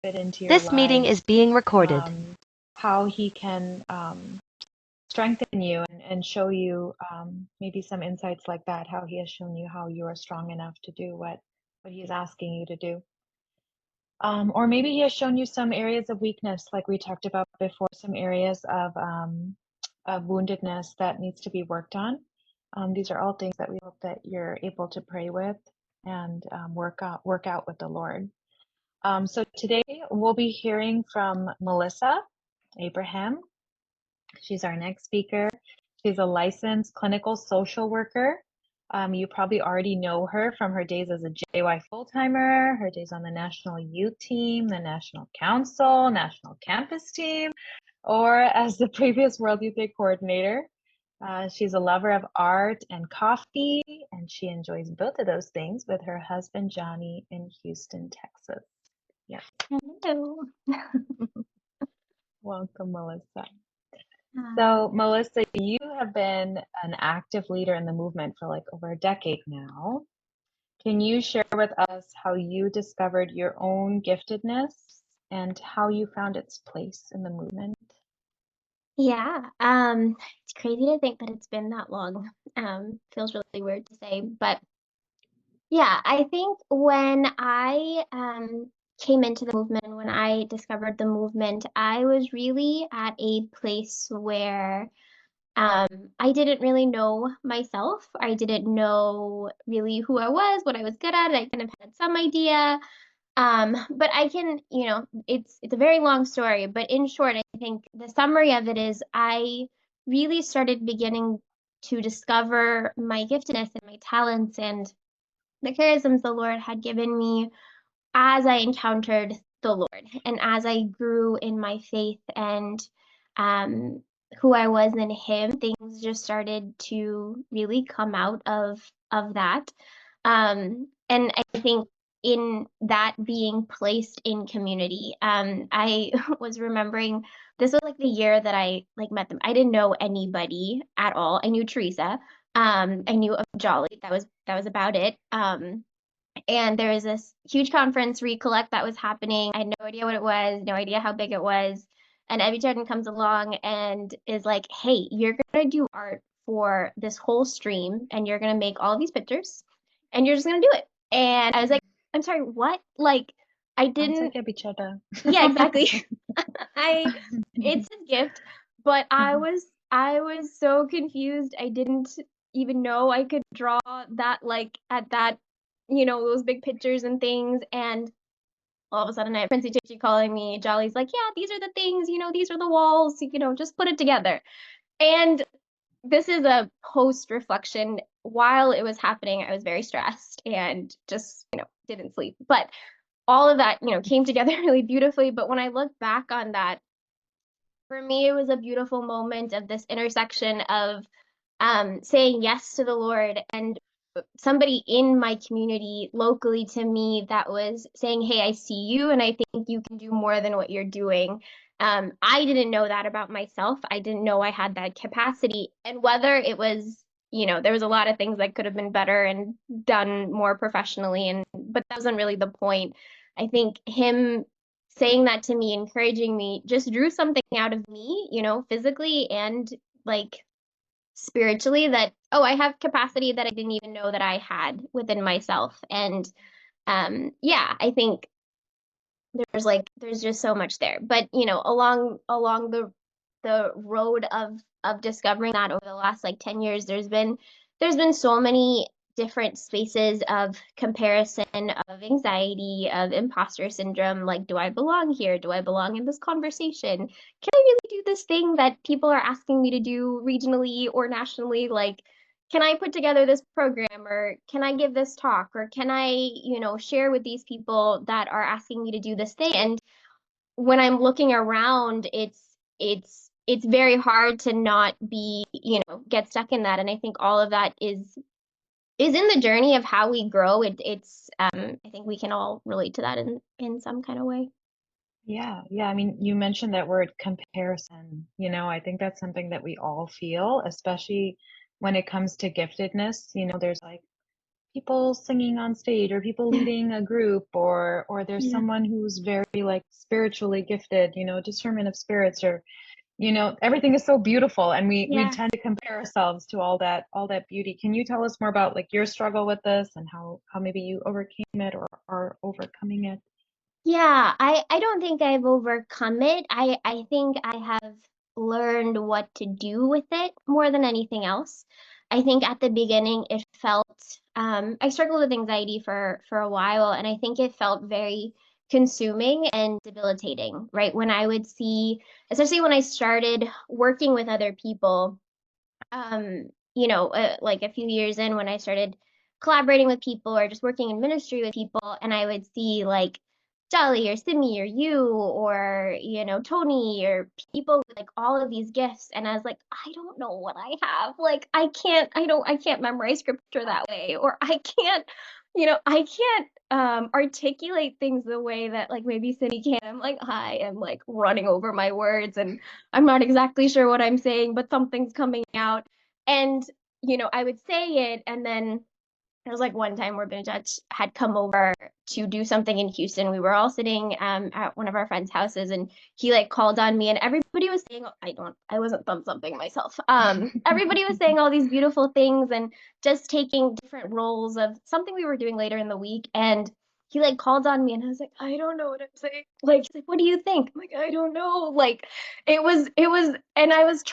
fit into your This meeting lives, is being recorded. how he can strengthen you and show you maybe some insights like that, how he has shown you how you are strong enough to do what he's asking you to do. Or maybe he has shown you some areas of weakness, like we talked about before, some areas of woundedness that needs to be worked on. These are all things that we hope that you're able to pray with and work out with the Lord. So today we'll be hearing from Melissa Abraham. She's our next speaker. She's a licensed clinical social worker. You probably already know her from her days as a JY full-timer, her days on the National Youth Team, the National Council, National Campus Team, or as the previous World Youth Day Coordinator. She's a lover of art and coffee, and she enjoys both of those things with her husband, Johnny, in Houston, Texas. Yeah. Hello. Welcome, Melissa. So, Melissa, you have been an active leader in the movement for like over a decade now. Can you share with us how you discovered your own giftedness and how you found its place in the movement? Yeah, it's crazy to think that it's been that long. Feels really weird to say, but yeah, I think when I came into the movement and when I discovered the movement, I was really at a place where um, I didn't really know myself. I didn't know really who I was, what I was good at. I kind of had some idea. But I can, it's a very long story, but in short, I think the summary of it is I really started beginning to discover my giftedness and my talents and the charisms the Lord had given me as I encountered the Lord and as I grew in my faith and um, who I was in Him, things just started to really come out of that. And I think in that being placed in community, I was remembering this was like the year that I like met them. I didn't know anybody at all. I knew Teresa. I knew of Jolly. That was about it. And there was this huge conference, Recollect, that was happening. I had no idea what it was, no idea how big it was. And Evie Jordan comes along and is like, hey, you're going to do art for this whole stream and you're going to make all of these pictures and you're just going to do it. And I was like, I'm sorry, what? Like, I Sounds didn't, like a bichota. yeah, exactly. It's his gift, but I was so confused. I didn't even know I could draw that like at that, those big pictures and things. And all of a sudden I have Princey Chichi calling me. Jolly's like, yeah, these are the things, these are the walls, just put it together. And this is a post reflection. While it was happening, I was very stressed and just, didn't sleep. But all of that, came together really beautifully. But when I look back on that, for me, it was a beautiful moment of this intersection of saying yes to the Lord and somebody in my community locally to me that was saying, hey, I see you and I think you can do more than what you're doing. I didn't know that about myself. I didn't know I had that capacity. And whether it was, there was a lot of things that could have been better and done more professionally, but that wasn't really the point. I think him saying that to me, encouraging me, just drew something out of me, physically and like spiritually that, oh, I have capacity that I didn't even know that I had within myself. And yeah, I think there's just so much there. But along the road of discovering that over the last like 10 years, there's been so many different spaces of comparison, of anxiety, of imposter syndrome. Like, do I belong here? Do I belong in this conversation? Can I really do this thing that people are asking me to do regionally or nationally? Like, can I put together this program or can I give this talk or can I, share with these people that are asking me to do this thing? And when I'm looking around, it's very hard to not be, get stuck in that. And I think all of that is in the journey of how we grow. It's I think we can all relate to that in some kind of way. Yeah, yeah. I mean, you mentioned that word comparison. I think that's something that we all feel, especially when it comes to giftedness. There's like people singing on stage or people leading a group or there's Yeah. someone who's very like spiritually gifted, discernment of spirits or everything is so beautiful and we Yeah. tend to compare ourselves to all that beauty. Can you tell us more about like your struggle with this and how maybe you overcame it or are overcoming it? Yeah, I don't think I've overcome it. I think I have learned what to do with it more than anything else. I think at the beginning it felt I struggled with anxiety for a while, and I think it felt very consuming and debilitating, right? When I would see, especially when I started working with other people, like a few years in when I started collaborating with people or just working in ministry with people, and I would see like Dolly or Simi or you or Tony or people with like all of these gifts, and I was like, I don't know what I have. Like I can't memorize scripture that way, or I can't articulate things the way that like maybe Cindy can. I'm like I am like running over my words and I'm not exactly sure what I'm saying, but something's coming out. And, I would say it, and then there was like one time where Benjat had come over to do something in Houston. We were all sitting at one of our friends' houses, and he like called on me, and everybody was saying, I wasn't thumb thumping myself. Everybody was saying all these beautiful things and just taking different roles of something we were doing later in the week. And he like called on me, and I was like, I don't know what I'm saying. Like, he's like, what do you think? I'm like, I don't know. Like, it was, and I was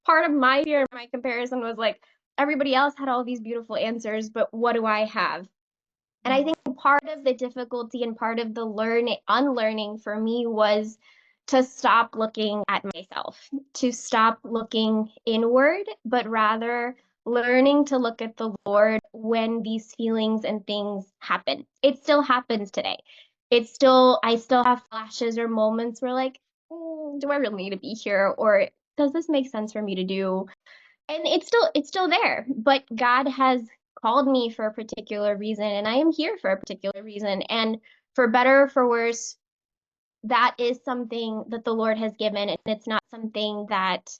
part of my fear, my comparison was like, everybody else had all these beautiful answers, but what do I have? And I think part of the difficulty and part of the unlearning for me was to stop looking at myself, to stop looking inward, but rather learning to look at the Lord when these feelings and things happen. It still happens today. I still have flashes or moments where like, do I really need to be here? Or does this make sense for me to do? And it's still there, but God has called me for a particular reason, and I am here for a particular reason. And for better or for worse, that is something that the Lord has given, and it's not something that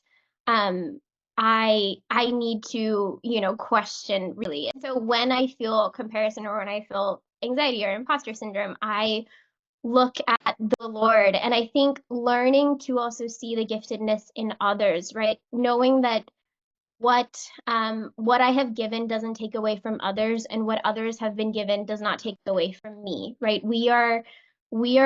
um I need to, question really. And so when I feel comparison or when I feel anxiety or imposter syndrome, I look at the Lord. And I think learning to also see the giftedness in others, right? Knowing that what I have given doesn't take away from others, and what others have been given does not take away from me, right? We are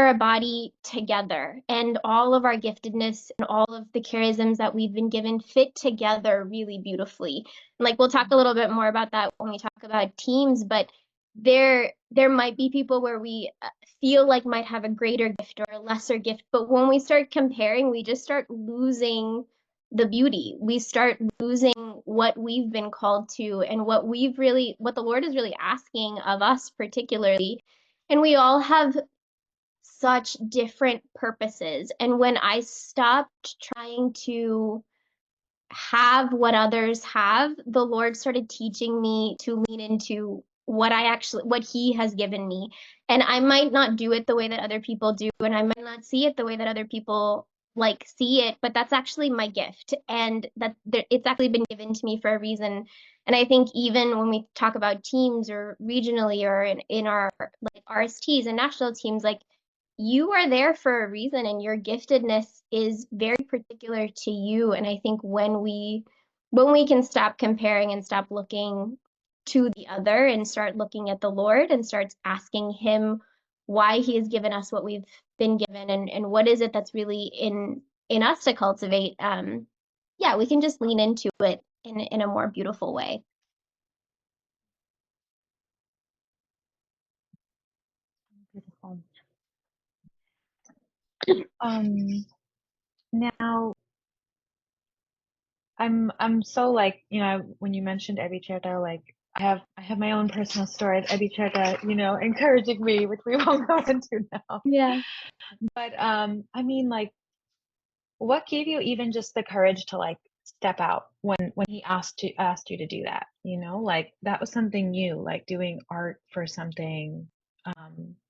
a body together, and all of our giftedness and all of the charisms that we've been given fit together really beautifully. And like we'll talk a little bit more about that when we talk about teams, but there might be people where we feel like might have a greater gift or a lesser gift, but when we start comparing, we just start losing the beauty. We start losing what we've been called to and what the Lord is really asking of us, particularly. And we all have such different purposes. And when I stopped trying to have what others have, the Lord started teaching me to lean into what He has given me. And I might not do it the way that other people do, and I might not see it the way that other people like see it, but that's actually my gift, and it's actually been given to me for a reason. And I think even when we talk about teams or regionally or in our like RSTs and national teams, like you are there for a reason and your giftedness is very particular to you. And I think when we can stop comparing and stop looking to the other and start looking at the Lord and start asking him why he has given us what we've been given, and what is it that's really in us to cultivate, yeah, we can just lean into it in a more beautiful way. Beautiful. Um, Now I'm so like, when you mentioned Ebicheta, like I have my own personal story at Ebicheta, encouraging me, which we won't go into now. Yeah. But I mean like what gave you even just the courage to like step out when he asked you to do that, Like that was something new, like doing art for something.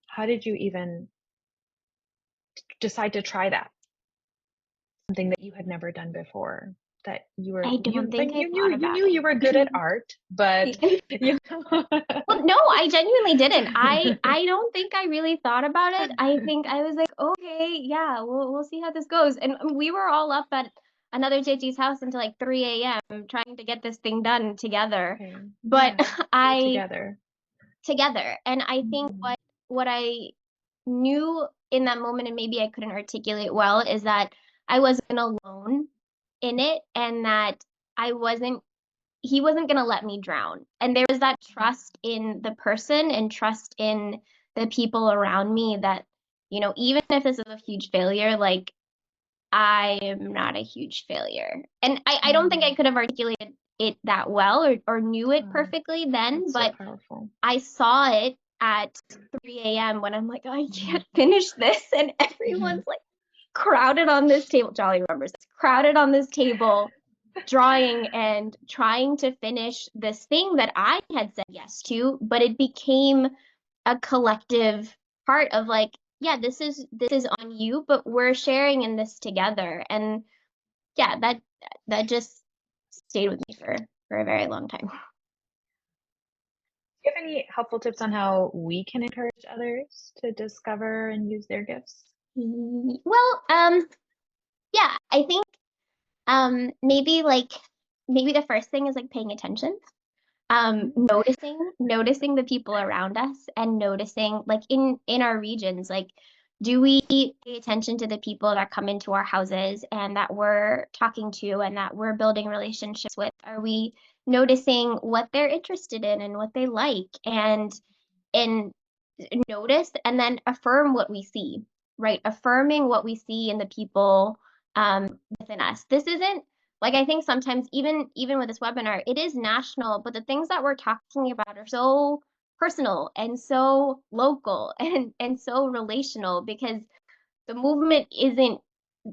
How did you even decide to try that? Something that you had never done before. that you were I don't like think I thought you about knew you were good at it. art, but you know. Well, no, I genuinely didn't. I don't think I really thought about it. I think I was like, okay, yeah, we'll see how this goes. And we were all up at another JG's house until like 3 a.m. trying to get this thing done together. Okay. But Yeah, I together. together, and I think Mhm. what I knew in that moment, and maybe I couldn't articulate well, is that I wasn't alone in it, and that I wasn't he wasn't going to let me drown. And there was that trust in the person and trust in the people around me that, even if this is a huge failure, like I am not a huge failure. And I don't think I Mhm. could have articulated it that well or knew it Oh, perfectly then, that's so but powerful. I saw it at 3 a.m. when I'm like, I can't finish this. And everyone's like crowded on this table. Jolly remembers this, crowded on this table drawing and trying to finish this thing that I had said yes to, but it became a collective part of like, yeah, this is on you, but we're sharing in this together. And yeah, that just stayed with me for a very long time. Do you have any helpful tips on how we can encourage others to discover and use their gifts? Well, yeah, I think maybe the first thing is like paying attention, Mhm. noticing the people around us, and noticing like in our regions, like do we pay attention to the people that come into our houses and that we're talking to and that we're building relationships with? Are we noticing what they're interested in and what they like, and notice and then affirm what we see, right? Affirming what we see in the people within us. This isn't like, I think sometimes even with this webinar, it is national, but the things that we're talking about are so personal and so local and so relational, because the movement isn't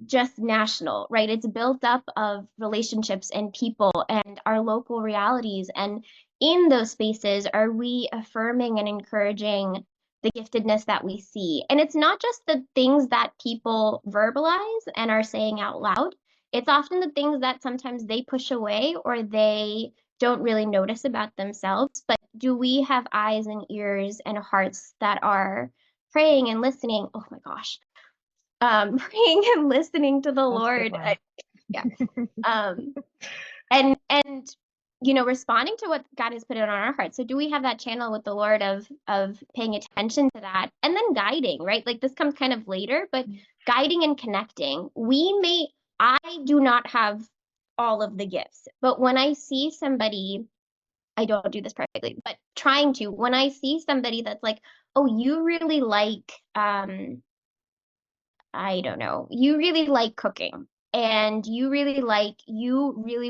just national, right? It's built up of relationships and people and our local realities. And in those spaces, are we affirming and encouraging the giftedness that we see? And it's not just the things that people verbalize and are saying out loud, it's often the things that sometimes they push away or they don't really notice about themselves. But do we have eyes and ears and hearts that are praying and listening? Oh my gosh, praying and listening to the That's a good Lord. one. Yeah. Um, and responding to what God has put it on our hearts. So do we have that channel with the Lord of paying attention to that and then guiding, right? Like this comes kind of later, but guiding and connecting. I do not have all of the gifts, but when I see somebody, I don't do this perfectly, but trying to, when I see somebody that's like, oh, you really like I don't know, you really like cooking and you really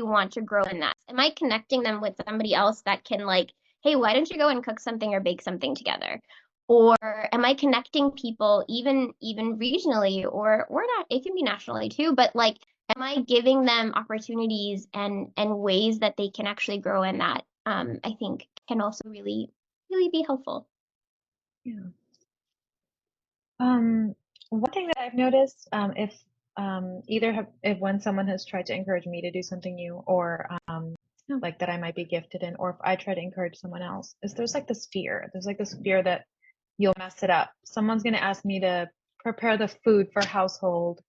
want to grow in that. Am I connecting them with somebody else that can like, hey, why don't you go and cook something or bake something together? Or am I connecting people even regionally or not? It can be nationally too, but like, am I giving them opportunities and ways that they can actually grow in that? I think can also really be helpful. Yeah. Um, One thing that I've noticed, if if when someone has tried to encourage me to do something new, or Oh, like that I might be gifted in, or if I try to encourage someone else, is there's like this fear. There's like this fear that you'll mess it up. Someone's gonna ask me to prepare the food for household,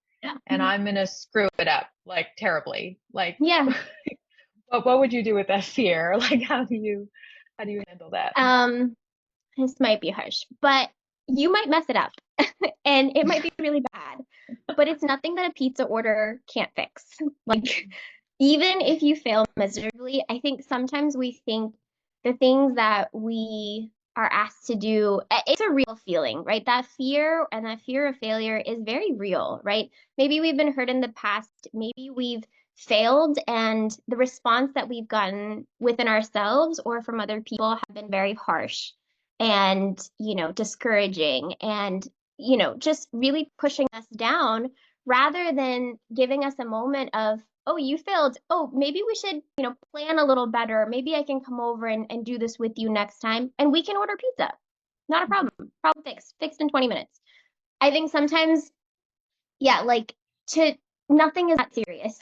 and I'm gonna screw it up like terribly. Like, yeah. what would you do with that fear? Like, how do you handle that? Um, this might be harsh, but you might mess it up and it might be really bad, but it's nothing that a pizza order can't fix. Like, even if you fail miserably, I think sometimes we think the things that we are asked to do, it's a real feeling, right? That fear of failure is very real, right? Maybe we've been hurt in the past, maybe we've failed, and the response that we've gotten within ourselves or from other people have been very harsh and, discouraging and, just really pushing us down rather than giving us a moment of, oh, you failed. Oh, maybe we should, plan a little better. Maybe I can come over and do this with you next time and we can order pizza. Not a problem. Problem fixed in 20 minutes. I think sometimes, yeah, like to nothing is that serious,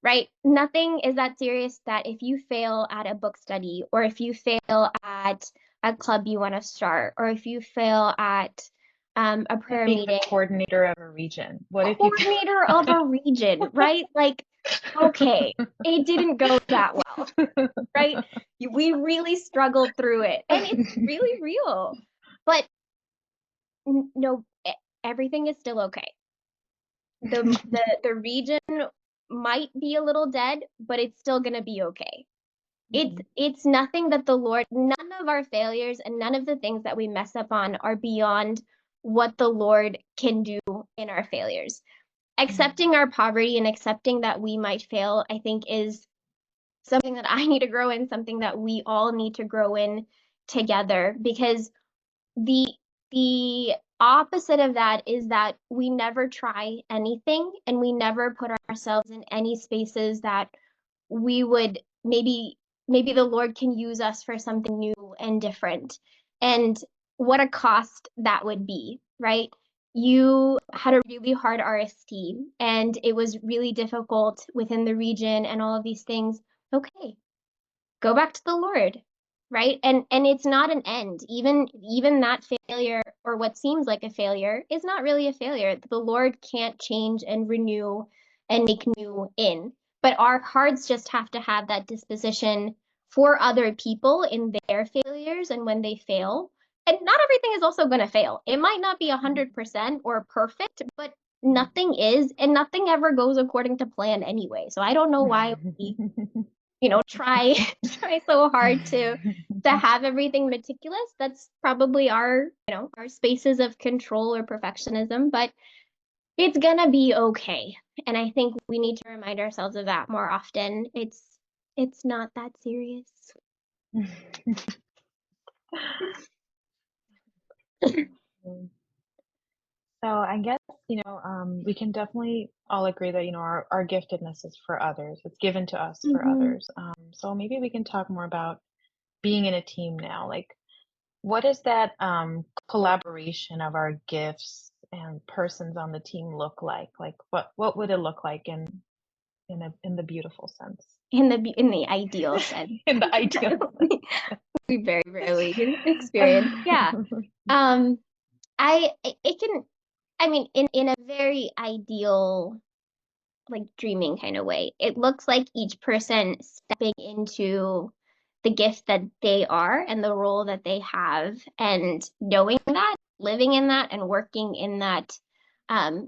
right? Nothing is that serious that if you fail at a book study, or if you fail at a club you want to start, or if you fail at a prayer Being the meeting, coordinator of a region. What if you coordinator of a region, right? Like, okay, it didn't go that well, right? We really struggled through it, and it's really real. But no, everything is still okay. The region might be a little dead, but it's still gonna be okay. It's nothing that the Lord, none of our failures and none of the things that we mess up on are beyond what the Lord can do in our failures. Accepting our poverty and accepting that we might fail, I think, is something that I need to grow in, something that we all need to grow in together, because the the opposite of that is that we never try anything, and we never put ourselves in any spaces that we would maybe the Lord can use us for something new and different. And what a cost that would be, right? You had a really hard RST and it was really difficult within the region and all of these things. Okay, go back to the Lord, right? And it's not an end. Even that failure, or what seems like a failure, is not really a failure. The Lord can't change and renew and make new in. But our hearts just have to have that disposition for other people in their failures and when they fail. And not everything is also going to fail. It might not be 100% or perfect, but nothing is, and nothing ever goes according to plan anyway. So I don't know why we try try so hard to have everything meticulous. That's probably our spaces of control or perfectionism, but it's gonna be okay. And I think we need to remind ourselves of that more often. It's not that serious. So I guess, we can definitely all agree that, our giftedness is for others. It's given to us for Mhm. others. So maybe we can talk more about being in a team now. Like, what does that collaboration of our gifts and persons on the team look like? Like, what would it look like in the beautiful sense? In the ideal sense. In the ideal We very rarely experience. Yeah. sense. Um, it can, I mean, in a very ideal, like, dreaming kind of way, it looks like each person stepping into the gift that they are and the role that they have, and knowing that, living in that, and working in that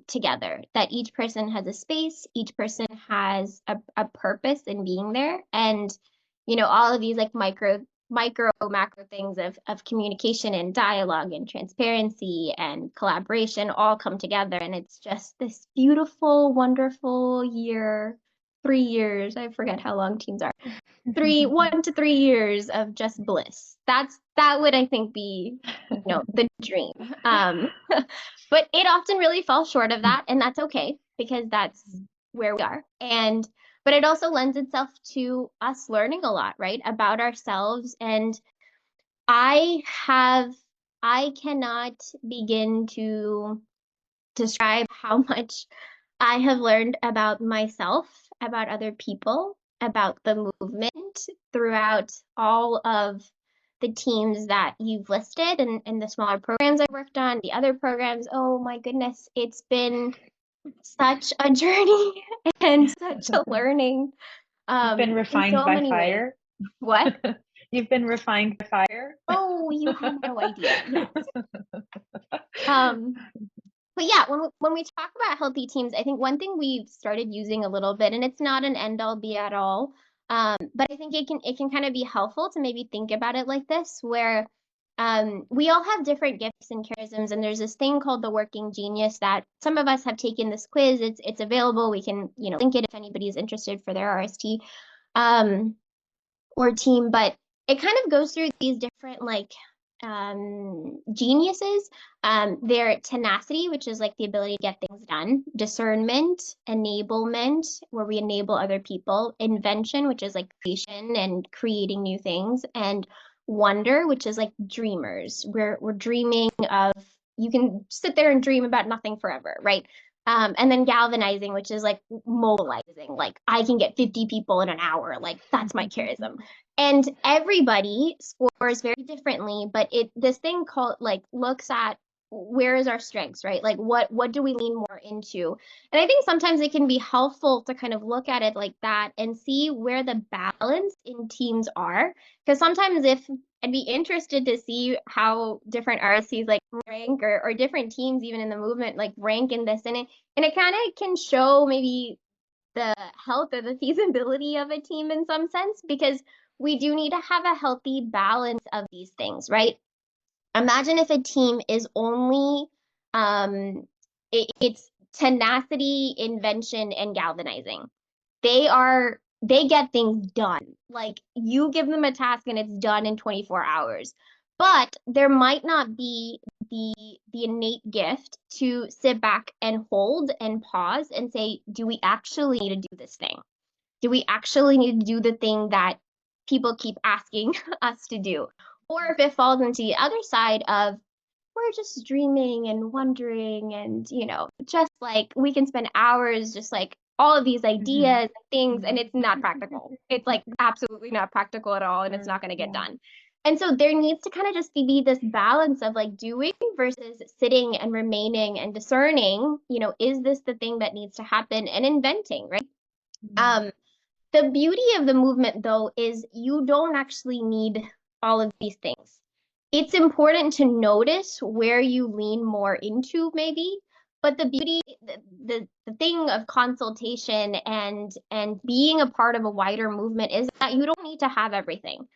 together. That each person has a space, each person has a purpose in being there, and all of these, like, micro macro things of communication and dialogue and transparency and collaboration all come together, and it's just this beautiful, wonderful year, 3 years, I forget how long teams are, 1 to 3 years of just bliss. That would, I think, be the dream. But it often really falls short of that, and that's okay, because that's where we are. And but it also lends itself to us learning a lot, right, about ourselves. And I have I cannot begin to describe how much I have learned about myself, about other people, about the movement throughout all of the teams that you've listed, and the smaller programs I worked on, the other programs. Oh my goodness, it's been such a journey and such a learning You've been in refined so by many ways. fire. What? You've been refined by fire. Oh, you have no idea. Yes. Um, but yeah, when we talk about healthy teams, I think one thing we've started using a little bit, and it's not an end all be at all, but I think it can kind of be helpful to maybe think about it like this, where we all have different gifts and charisms, and there's this thing called the working genius that some of us have taken this quiz. It's available. We can link it if anybody's interested for their RST or team, but it kind of goes through these different, like, geniuses. Their tenacity, which is like the ability to get things done, discernment, enablement, where we enable other people, invention, which is like creation and creating new things, and wonder, which is like dreamers. We're dreaming of, you can sit there and dream about nothing forever, right? And then galvanizing, which is like mobilizing, like I can get 50 people in an hour, like that's my charism. And everybody scores very differently, but this thing called like looks at where is our strengths, right? Like what do we lean more into? And I think sometimes it can be helpful to kind of look at it like that and see where the balance in teams are. Because sometimes if I'd be interested to see how different RSCs like rank or different teams even in the movement like rank in this. And it kind of can show maybe the health or the feasibility of a team in some sense, because we do need to have a healthy balance of these things, right? Imagine if a team is only it's tenacity, invention, and galvanizing. They get things done. Like you give them a task and it's done in 24 hours. But there might not be the innate gift to sit back and hold and pause and say, do we actually need to do this thing? Do we actually need to do the thing that people keep asking us to do? Or if it falls into the other side of we're just dreaming and wondering and just like we can spend hours just like all of these ideas and things, and it's not practical. It's like absolutely not practical at all, and it's not going to get done. And so there needs to kind of just be this balance of like doing versus sitting and remaining and discerning, is this the thing that needs to happen, and inventing, right? The beauty of the movement, though, is you don't actually need all of these things. It's important to notice where you lean more into, maybe. But the beauty, the thing of consultation and being a part of a wider movement is that you don't need to have everything.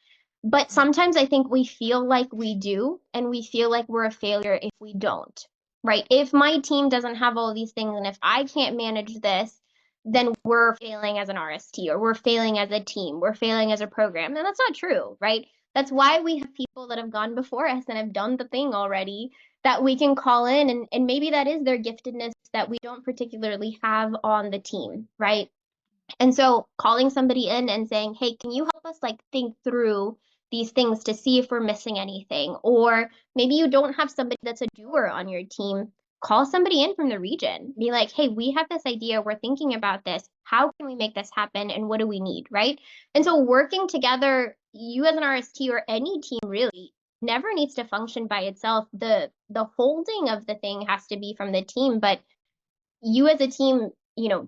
But sometimes I think we feel like we do, and we feel like we're a failure if we don't, right? If my team doesn't have all these things, and if I can't manage this, then we're failing as an RST, or we're failing as a team, we're failing as a program. And that's not true, right? That's why we have people that have gone before us and have done the thing already that we can call in. And maybe that is their giftedness that we don't particularly have on the team, right? And so calling somebody in and saying, hey, can you help us like think through these things to see if we're missing anything? Or maybe you don't have somebody that's a doer on your team. Call somebody in from the region. Be like, hey, we have this idea. We're thinking about this. How can we make this happen? And what do we need? Right. And so working together, you as an RST or any team really never needs to function by itself. The holding of the thing has to be from the team, but you as a team,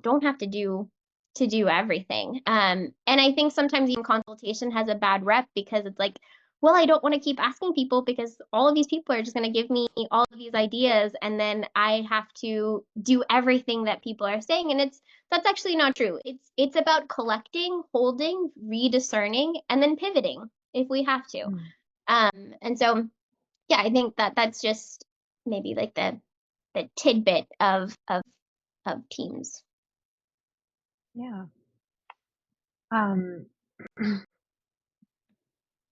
don't have to do everything. And I think sometimes even consultation has a bad rep because it's like, well, I don't want to keep asking people because all of these people are just going to give me all of these ideas, and then I have to do everything that people are saying. And that's actually not true. It's about collecting, holding, rediscerning, and then pivoting if we have to. And so, yeah, I think that's just maybe like the tidbit of teams. Yeah.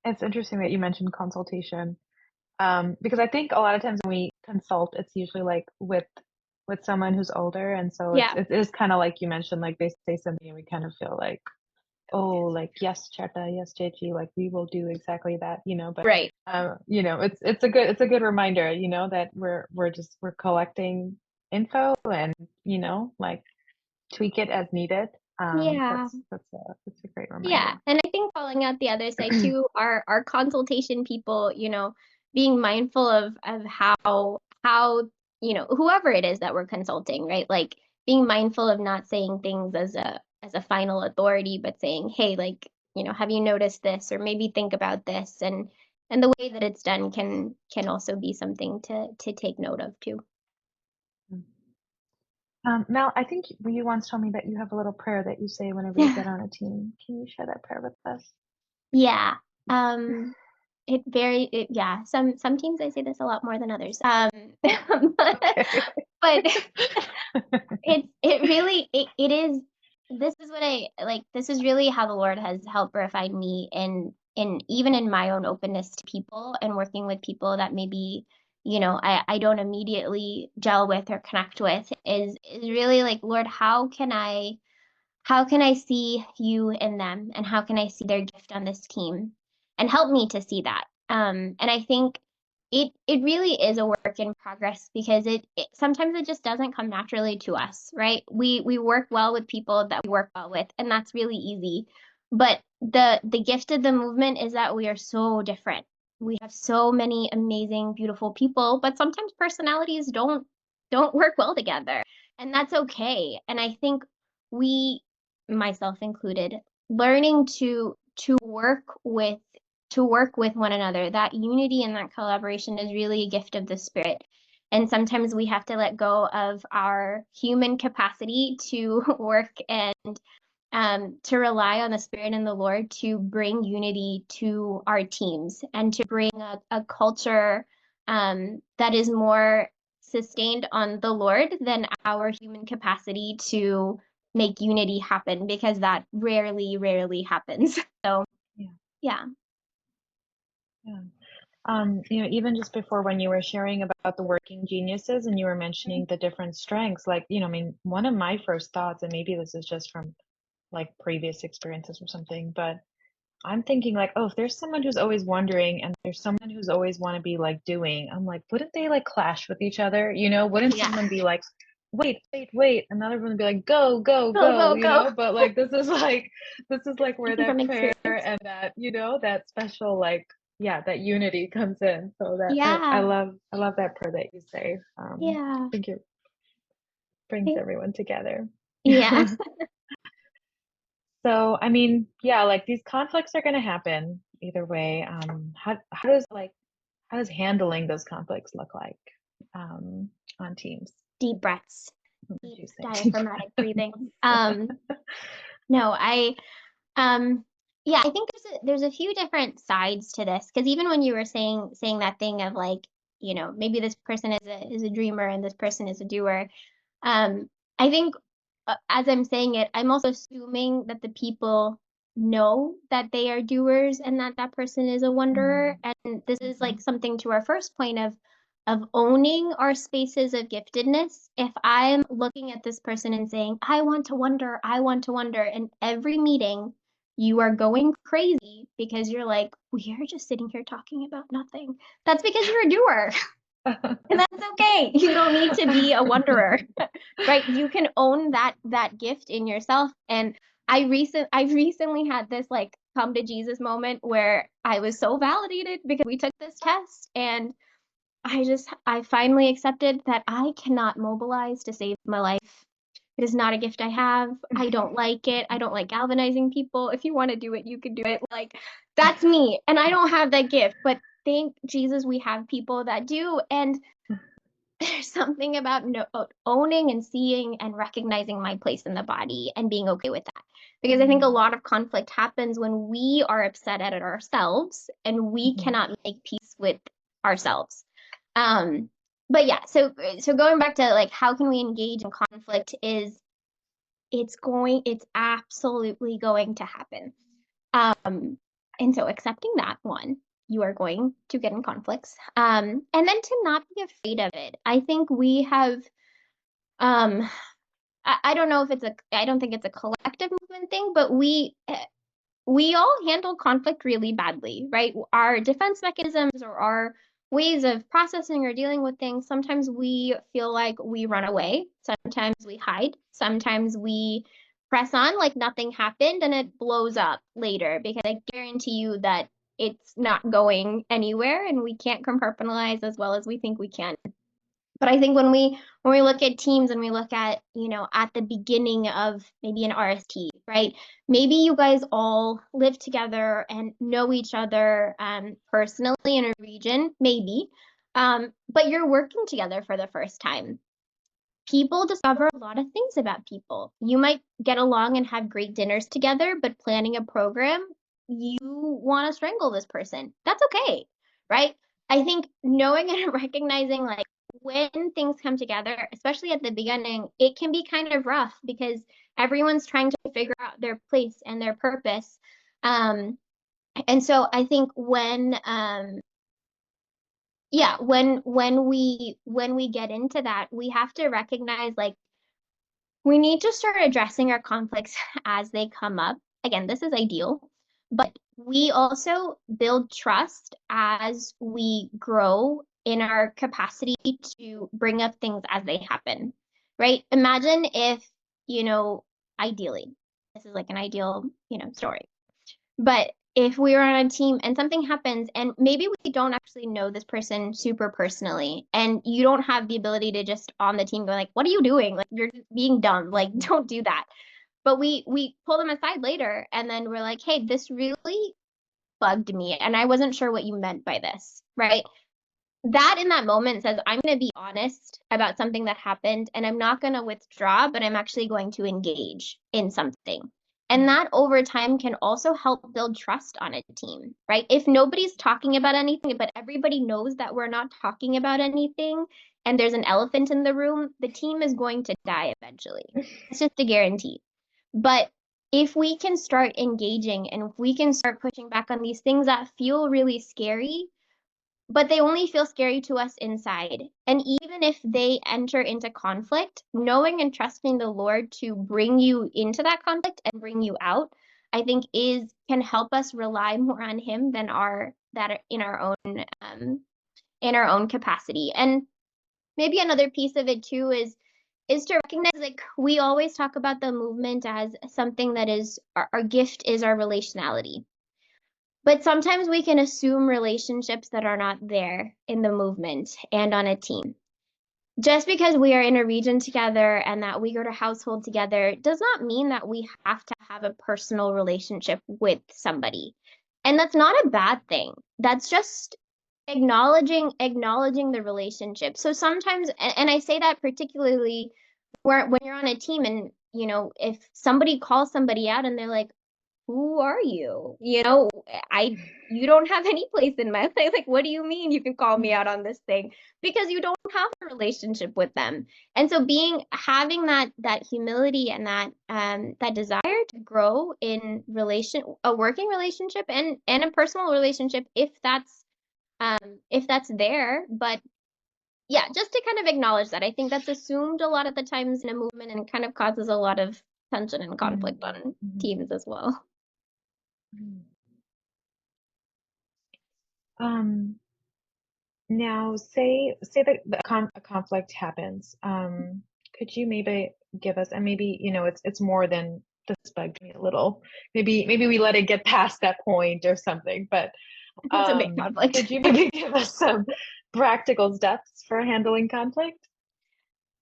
It's interesting that you mentioned consultation, because I think a lot of times when we consult, it's usually like with someone who's older, and so Yeah. it is kind of like you mentioned, like they say something and we kind of feel like, oh, like yes, Cheta, yes, JG, like we will do exactly that, but Right. it's a good reminder, that we're collecting info and like tweak it as needed. Yeah. That's a great Yeah. reminder. And I think calling out the other side too, our consultation people, being mindful of how, whoever it is that we're consulting, right? Like being mindful of not saying things as a final authority, but saying, hey, like, have you noticed this? Or maybe think about this. And the way that it's done can also be something to take note of too. Mel, I think you once told me that you have a little prayer that you say whenever you get on a team. Can you share that prayer with us? Yeah. Yeah, some teams I say this a lot more than others. But it is, this is what I like, this is really how the Lord has helped refine me in even in my own openness to people and working with people that maybe, I don't immediately gel with or connect with, is really like, Lord, how can I see you in them, and how can I see their gift on this team, and help me to see that. And I think it really is a work in progress because it sometimes it just doesn't come naturally to us, right? We work well with people that we work well with, and that's really easy. But the gift of the movement is that we are so different. We have so many amazing, beautiful people, but sometimes personalities don't work well together, and that's okay. And I think we, myself included, learning to work with one another. That unity and that collaboration is really a gift of the Spirit. And sometimes we have to let go of our human capacity to work and to rely on the Spirit and the Lord to bring unity to our teams and to bring a culture that is more sustained on the Lord than our human capacity to make unity happen, because that rarely happens. So, Yeah. yeah. Yeah. Even just before when you were sharing about the working geniuses and you were mentioning the different strengths, like, I mean, one of my first thoughts, and maybe this is just from like previous experiences or something, but I'm thinking like, oh, if there's someone who's always wondering and there's someone who's always want to be like doing, I'm like, wouldn't they like clash with each other? Wouldn't Yeah. someone be like, wait, another one would be like, go, go, Go, go, go, go. but like this is like where Speaking from that prayer experience. and that special like that unity comes in. So I Yeah. love that prayer that you say. Yeah. I think it brings everyone together. Yeah. So, I mean, yeah, like these conflicts are going to happen either way. How does handling those conflicts look like on teams? Deep breaths. What would Deep you say? diaphragmatic breathing. No, yeah, I think there's a few different sides to this, because even when you were saying that thing of like, maybe this person is a dreamer and this person is a doer. I think as I'm saying it, I'm also assuming that the people know that they are doers and that that person is a wanderer. And this is like something to our first point of owning our spaces of giftedness. If I'm looking at this person and saying, I want to wonder, and every meeting you are going crazy because you're like, we are just sitting here talking about nothing. That's because you're a doer. And that's okay. You don't need to be a wanderer, right? You can own that gift in yourself. And I've recently had this like come to Jesus moment where I was so validated because we took this test, and I finally accepted that I cannot mobilize to save my life. It is not a gift I have. I don't like it. I don't like galvanizing people. If you want to do it, you can do it. Like, that's me. And I don't have that gift. But thank Jesus we have people that do. And there's something about owning and seeing and recognizing my place in the body and being okay with that. Because I think a lot of conflict happens when we are upset at it ourselves and we cannot make peace with ourselves. But yeah, so going back to like how can we engage in conflict is it's absolutely going to happen. And so accepting that one, you are going to get in conflicts. And then to not be afraid of it. I think we have I don't know if I don't think it's a collective movement thing, but we all handle conflict really badly, right? Our defense mechanisms or our ways of processing or dealing with things, sometimes we feel like we run away, sometimes we hide, sometimes we press on like nothing happened, and it blows up later, because I guarantee you that it's not going anywhere and we can't compartmentalize as well as we think we can. But I think when we look at teams and we look at, at the beginning of maybe an RST, right? Maybe you guys all live together and know each other personally in a region, maybe, but you're working together for the first time. People discover a lot of things about people. You might get along and have great dinners together, but planning a program, you want to strangle this person. That's okay, right? I think knowing and recognizing like when things come together, especially at the beginning, it can be kind of rough because everyone's trying to figure out their place and their purpose. And so I think when we get into that, we have to recognize like we need to start addressing our conflicts as they come up. Again, this is ideal, but we also build trust as we grow in our capacity to bring up things as they happen, right? Imagine if, ideally, this is like an ideal, story. But if we were on a team and something happens and maybe we don't actually know this person super personally and you don't have the ability to just on the team go like, what are you doing? Like you're just being dumb. Like don't do that. But we pull them aside later and then we're like, hey, this really bugged me and I wasn't sure what you meant by this, right? That in that moment says, I'm going to be honest about something that happened and I'm not going to withdraw, but I'm actually going to engage in something. And that over time can also help build trust on a team, right? If nobody's talking about anything, but everybody knows that we're not talking about anything and there's an elephant in the room, the team is going to die eventually. It's just a guarantee. But if we can start engaging and if we can start pushing back on these things that feel really scary, but they only feel scary to us inside. And even if they enter into conflict, knowing and trusting the Lord to bring you into that conflict and bring you out, I think can help us rely more on Him than in our own capacity. And maybe another piece of it too is to recognize like we always talk about the movement as something that is our gift is our relationality. But sometimes we can assume relationships that are not there in the movement and on a team. Just because we are in a region together and that we go to household together does not mean that we have to have a personal relationship with somebody. And that's not a bad thing. That's just acknowledging the relationship. So sometimes and I say that particularly when you're on a team and if somebody calls somebody out and they're like, who are you? You don't have any place in my life. Like, what do you mean you can call me out on this thing? Because you don't have a relationship with them. And so having that humility and that desire to grow in a working relationship and a personal relationship if that's there. But yeah, just to kind of acknowledge that. I think that's assumed a lot of the times in a movement and kind of causes a lot of tension and conflict on teams as well. Now, say that a conflict happens. Could you maybe give us, and maybe it's more than this bugged me a little. Maybe we let it get past that point or something. But It's a big conflict. could you maybe give us some practical steps for handling conflict?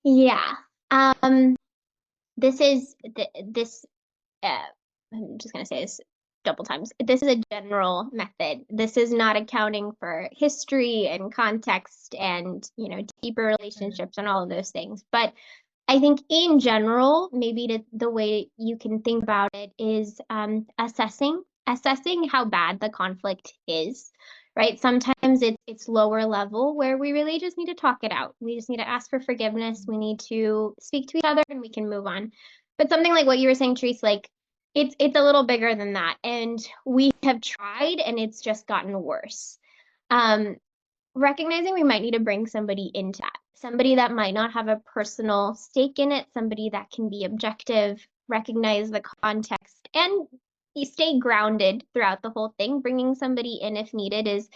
Yeah. This is this. I'm just gonna say this double times. This is a general method. This is not accounting for history and context and deeper relationships and all of those things. But I think in general, maybe the way you can think about it is assessing how bad the conflict is, right? Sometimes it's lower level where we really just need to talk it out. We just need to ask for forgiveness. We need to speak to each other and we can move on. But something like what you were saying, Therese, like it's a little bigger than that. And we have tried and it's just gotten worse. Recognizing we might need to bring somebody into that, somebody that might not have a personal stake in it, somebody that can be objective, recognize the context, and stay grounded throughout the whole thing. Bringing somebody in if needed is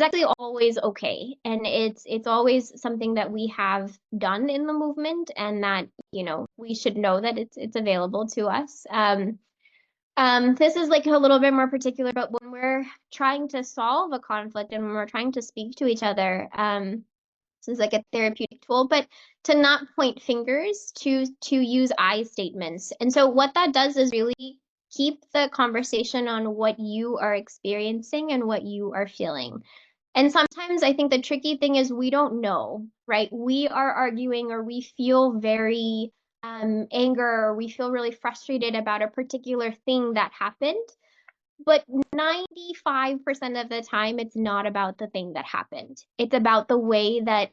actually always okay, and it's always something that we have done in the movement, and that we should know that it's available to us. This is like a little bit more particular, but when we're trying to solve a conflict and when we're trying to speak to each other, this is like a therapeutic tool, but to not point fingers, to use I statements. And so what that does is really keep the conversation on what you are experiencing and what you are feeling. And sometimes I think the tricky thing is we don't know, right? We are arguing or we feel very anger or we feel really frustrated about a particular thing that happened. But 95% of the time, it's not about the thing that happened. It's about the way that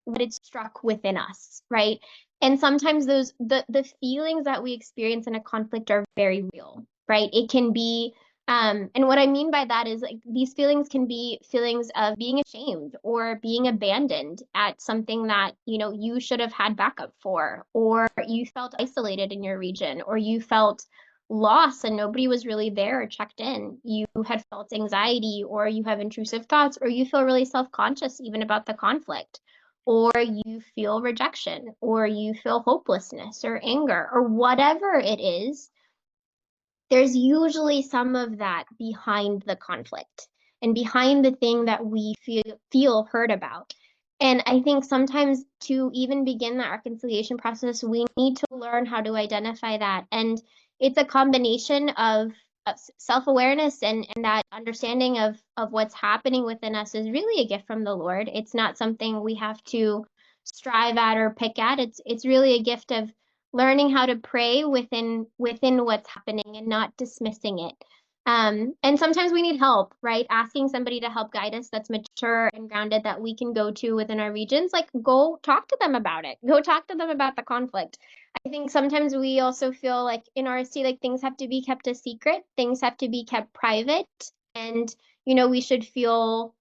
what it struck within us, right? And sometimes the feelings that we experience in a conflict are very real, right? It can be and what I mean by that is like these feelings can be feelings of being ashamed or being abandoned at something that, you should have had backup for, or you felt isolated in your region, or you felt loss and nobody was really there or checked in. You had felt anxiety, or you have intrusive thoughts, or you feel really self-conscious even about the conflict, or you feel rejection, or you feel hopelessness or anger, or whatever it is, there's usually some of that behind the conflict and behind the thing that we feel hurt about. And I think sometimes to even begin that reconciliation process, we need to learn how to identify that. And it's a combination of self-awareness and that understanding of what's happening within us is really a gift from the Lord. It's not something we have to strive at or pick at. It's really a gift of learning how to pray within what's happening and not dismissing it. And sometimes we need help, right? Asking somebody to help guide us that's mature and grounded that we can go to within our regions, like go talk to them about it. Go talk to them about the conflict. I think sometimes we also feel like in RST, like things have to be kept a secret, things have to be kept private, and we should feel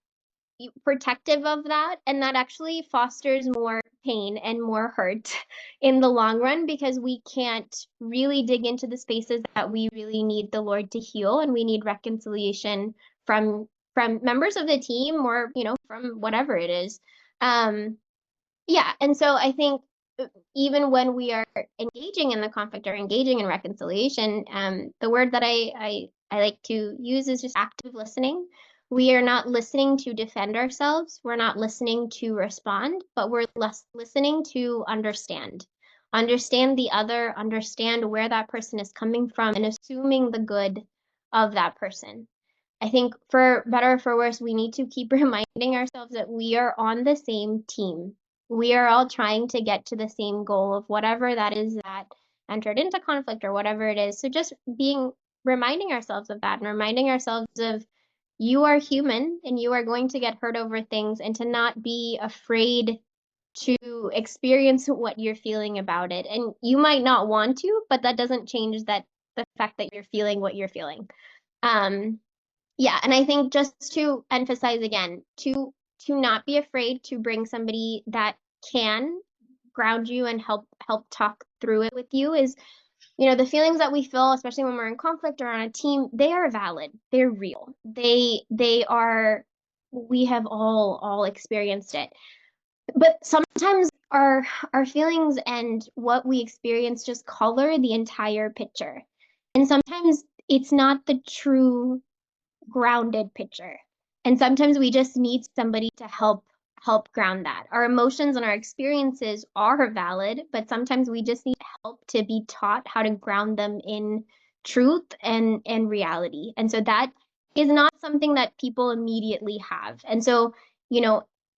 protective of that, and that actually fosters more pain and more hurt in the long run, because we can't really dig into the spaces that we really need the Lord to heal, and we need reconciliation from members of the team, or from whatever it is. Yeah, and so I think even when we are engaging in the conflict or engaging in reconciliation, the word that I like to use is just active listening. We are not listening to defend ourselves. We're not listening to respond, but we're listening to understand. Understand the other, understand where that person is coming from, and assuming the good of that person. I think for better or for worse, we need to keep reminding ourselves that we are on the same team. We are all trying to get to the same goal of whatever that is that entered into conflict or whatever it is. So just reminding ourselves of that, and reminding ourselves of you are human and you are going to get hurt over things, and to not be afraid to experience what you're feeling about it. And you might not want to, but that doesn't change the fact that you're feeling what you're feeling. Yeah, and I think just to emphasize again, to not be afraid to bring somebody that can ground you and help talk through it with you is, the feelings that we feel, especially when we're in conflict or on a team, they are valid. They're real. They are, we have all experienced it. But sometimes our feelings and what we experience just color the entire picture. And sometimes it's not the true grounded picture. And sometimes we just need somebody to help ground that. Our emotions and our experiences are valid, but sometimes we just need help to be taught how to ground them in truth and reality. And so that is not something that people immediately have. And so,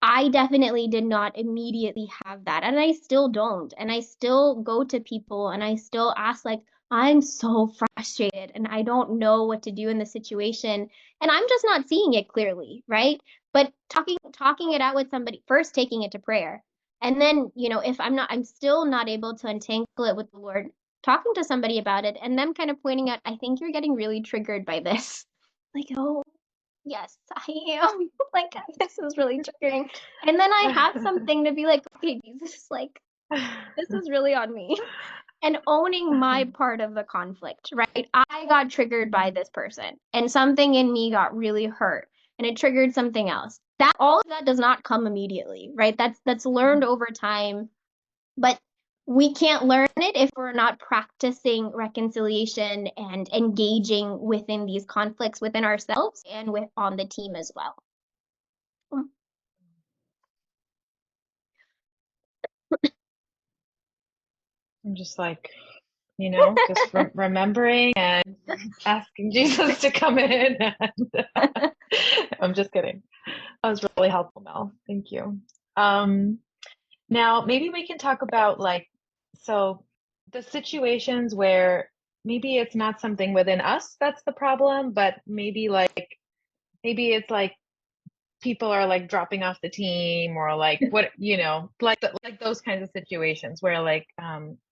I definitely did not immediately have that, and I still don't. And I still go to people and I still ask, like, I'm so frustrated and I don't know what to do in the situation, and I'm just not seeing it clearly, right? But talking it out with somebody, first taking it to prayer, and then, if I'm still not able to untangle it with the Lord, talking to somebody about it, and them kind of pointing out, I think you're getting really triggered by this. Like, oh, yes, I am. Like, this is really triggering. And then I have something to be like, okay, Jesus, like, this is really on me. And owning my part of the conflict, right? I got triggered by this person, and something in me got really hurt, and it triggered something else. That all of that does not come immediately, right? That's learned over time, but we can't learn it if we're not practicing reconciliation and engaging within these conflicts within ourselves and on the team as well. I'm just like, just remembering and asking Jesus to come in. And I'm just kidding. That was really helpful, Mel. Thank you. Now maybe we can talk about so the situations where maybe it's not something within us that's the problem, but maybe it's like people are like dropping off the team, or like what, like those kinds of situations where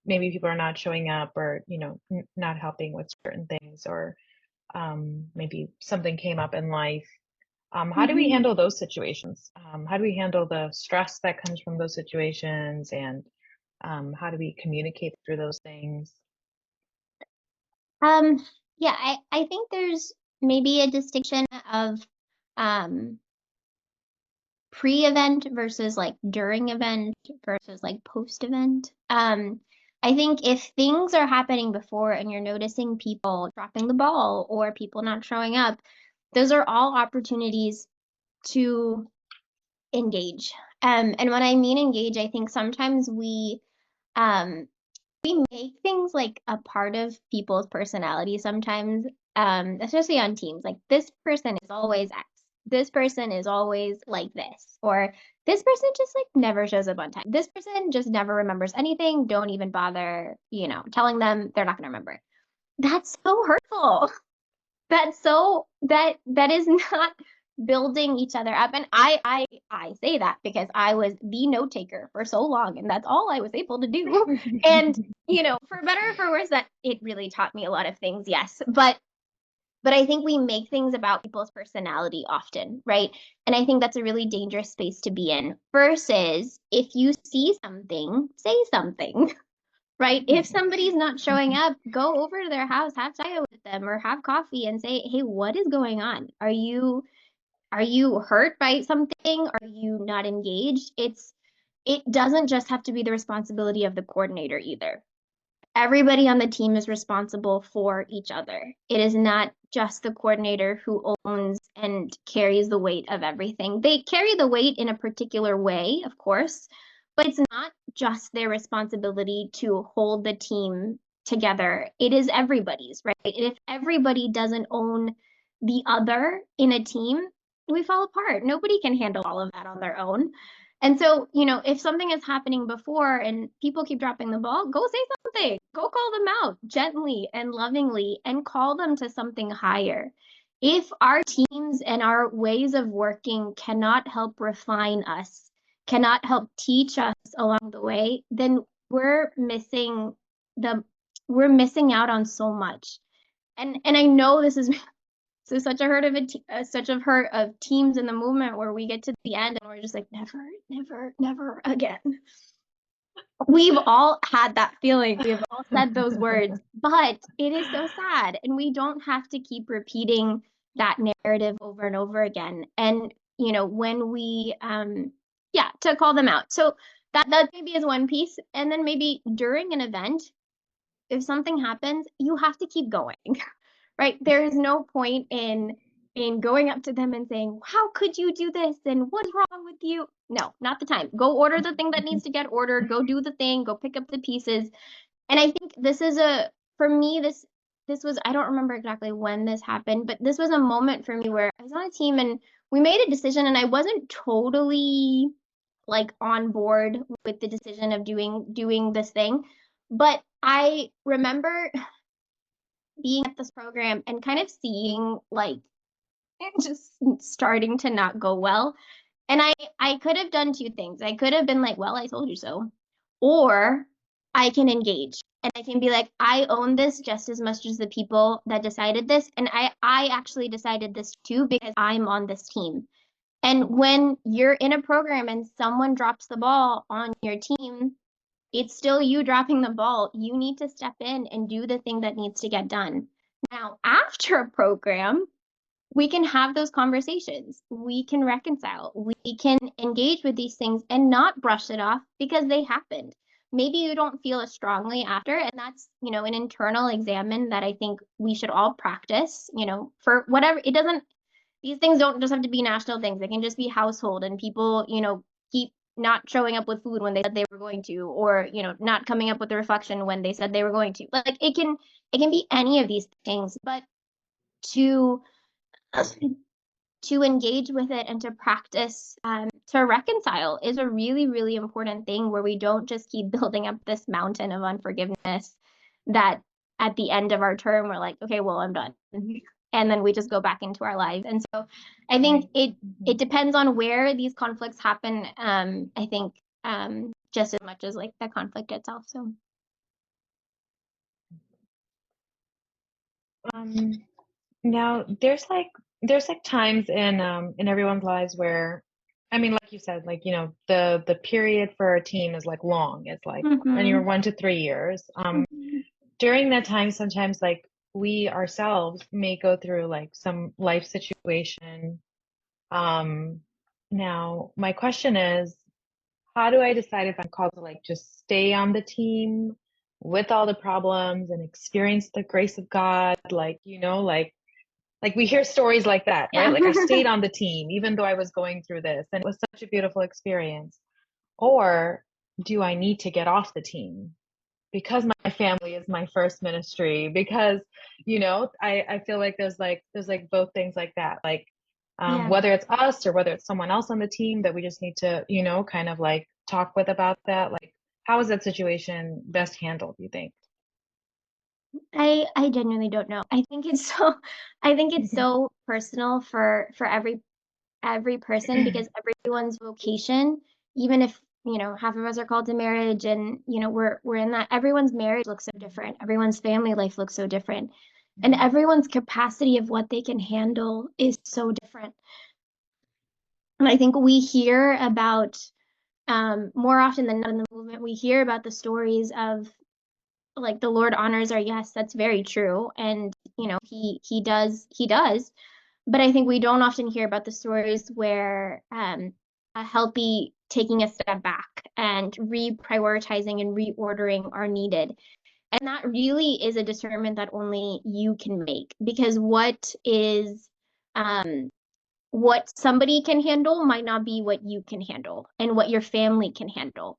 maybe people are not showing up, or not helping with certain things, or maybe something came up in life. How do we handle those situations? How do we handle the stress that comes from those situations, and how do we communicate through those things? Um, yeah, I think there's maybe a distinction of um pre-event versus like during event versus like post-event. I think if things are happening before and you're noticing people dropping the ball or people not showing up, those are all opportunities to engage. And when I mean engage, I think sometimes um we make things like a part of people's personality sometimes, especially on teams. Like this person is always X. This person is always like this. Or this person just like never shows up on time. This person just never remembers anything. Don't even bother, telling them they're not gonna remember. That's so hurtful. That is not building each other up. And I say that because I was the note taker for so long and that's all I was able to do. And for better or for worse, that it really taught me a lot of things, yes. But I think we make things about people's personality often, right? And I think that's a really dangerous space to be in. Versus if you see something, say something. Right? If somebody's not showing up, go over to their house, have chai with them or have coffee and say, "Hey, what is going on? Are you hurt by something? Are you not engaged?" It doesn't just have to be the responsibility of the coordinator either. Everybody on the team is responsible for each other. It is not just the coordinator who owns and carries the weight of everything. They carry the weight in a particular way, of course, but it's not just their responsibility to hold the team together. It is everybody's, right? If everybody doesn't own the other in a team, we fall apart. Nobody can handle all of that on their own. And so, if something is happening before and people keep dropping the ball, go say something. Go call them out gently and lovingly and call them to something higher. If our teams and our ways of working cannot help refine us, cannot help teach us along the way, then the we're missing out on so much. And I know this is so such a hurt of teams in the movement where we get to the end and we're just like never, never, never again. We've all had that feeling. We've all said those words, but it is so sad, and we don't have to keep repeating that narrative over and over again. And when we, yeah, to call them out. So that maybe is one piece, and then maybe during an event, if something happens, you have to keep going. Right? There is no point in going up to them and saying, "How could you do this? And what's wrong with you?" No, not the time. Go order the thing that needs to get ordered. Go do the thing. Go pick up the pieces. And I think this is for me, this was, I don't remember exactly when this happened, but this was a moment for me where I was on a team and we made a decision and I wasn't totally like on board with the decision of doing this thing. But I remember being at this program and kind of seeing like it just starting to not go well. And I could have done two things. I could have been like, "Well, I told you so." Or I can engage and I can be like, "I own this just as much as the people that decided this, and I actually decided this too because I'm on this team." And when you're in a program and someone drops the ball on your team, it's still you dropping the ball. You need to step in and do the thing that needs to get done. Now, after a program, we can have those conversations. We can reconcile. We can engage with these things and not brush it off because they happened. Maybe you don't feel as strongly after, and that's, an internal examine that I think we should all practice, for whatever. These things don't just have to be national things. They can just be household and people, keep not showing up with food when they said they were going to, or, not coming up with a reflection when they said they were going to. Like it can be any of these things, but to to engage with it and to practice to reconcile is a really, really important thing where we don't just keep building up this mountain of unforgiveness that at the end of our term we're like, okay, well, I'm done. And then we just go back into our lives. And so I think it depends on where these conflicts happen. I think just as much as like the conflict itself. So Now there's like times in everyone's lives where, I mean, like you said, like, the period for a team is like long. It's like anywhere 1 to 3 years. During that time, sometimes like we ourselves may go through like some life situation. Um, Now, my question is, how do I decide if I'm called to like just stay on the team with all the problems and experience the grace of God? Like, like we hear stories like that, right? Yeah. Like I stayed on the team even though I was going through this and it was such a beautiful experience. Or do I need to get off the team because my family is my first ministry? Because, I feel like there's like both things like that. Like Yeah. whether it's us or whether it's someone else on the team that we just need to, kind of like talk with about that. Like, how is that situation best handled, do you think? I genuinely don't know. I think it's so personal for every person because everyone's vocation, even if, half of us are called to marriage and, we're in that, everyone's marriage looks so different. Everyone's family life looks so different. And everyone's capacity of what they can handle is so different. And I think we hear about, more often than not in the movement, we hear about the stories of like the Lord honors our yes, that's very true. And, he does. But I think we don't often hear about the stories where a healthy taking a step back and reprioritizing and reordering are needed. And that really is a discernment that only you can make because um, what somebody can handle might not be what you can handle and what your family can handle.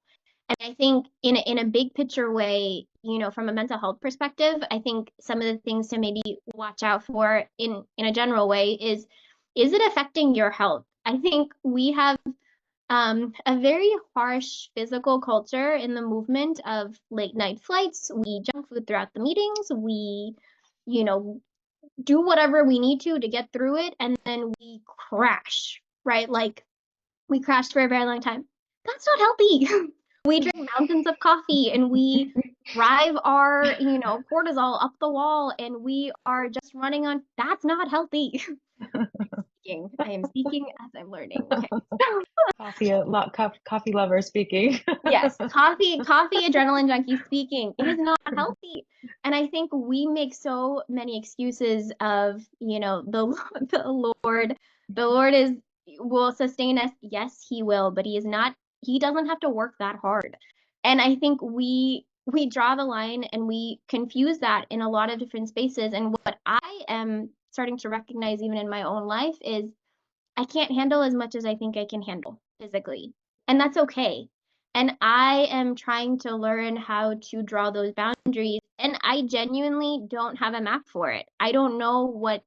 And I think in a big picture way, from a mental health perspective, I think some of the things to maybe watch out for in a general way is it affecting your health? I think we have a very harsh physical culture in the movement of late night flights. We eat junk food throughout the meetings. We, you know, do whatever we need to get through it, and then we crash, right? Like we crashed for a very long time. That's not healthy. We drink mountains of coffee and we drive our, cortisol up the wall and we are just running on. That's not healthy. I am speaking as I'm learning. Okay. Coffee, a lot, coffee lover speaking. Yes, coffee adrenaline junkie speaking. It is not healthy. And I think we make so many excuses of, the Lord. The Lord will sustain us. Yes, he will, but he doesn't have to work that hard. And I think we draw the line and we confuse that in a lot of different spaces. And what I am starting to recognize even in my own life is I can't handle as much as I think I can handle physically. And that's okay. And I am trying to learn how to draw those boundaries. And I genuinely don't have a map for it. I don't know what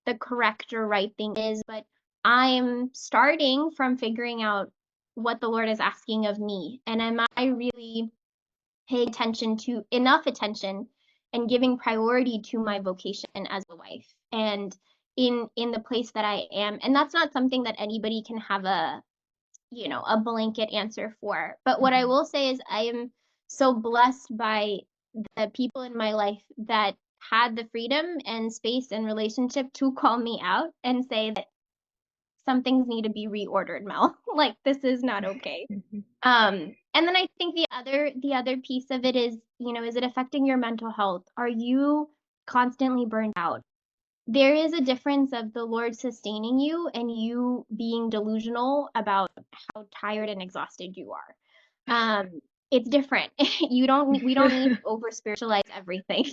the correct or right thing is, but I'm starting from figuring out what the Lord is asking of me. And am I really paying attention to enough attention and giving priority to my vocation as a wife and in the place that I am. And that's not something that anybody can have a blanket answer for. But what I will say is I am so blessed by the people in my life that had the freedom and space and relationship to call me out and say that some things need to be reordered, Mel. Like this is not okay. And then I think the other piece of it is, is it affecting your mental health? Are you constantly burned out? There is a difference of the Lord sustaining you and you being delusional about how tired and exhausted you are. It's different. We don't need to over spiritualize everything,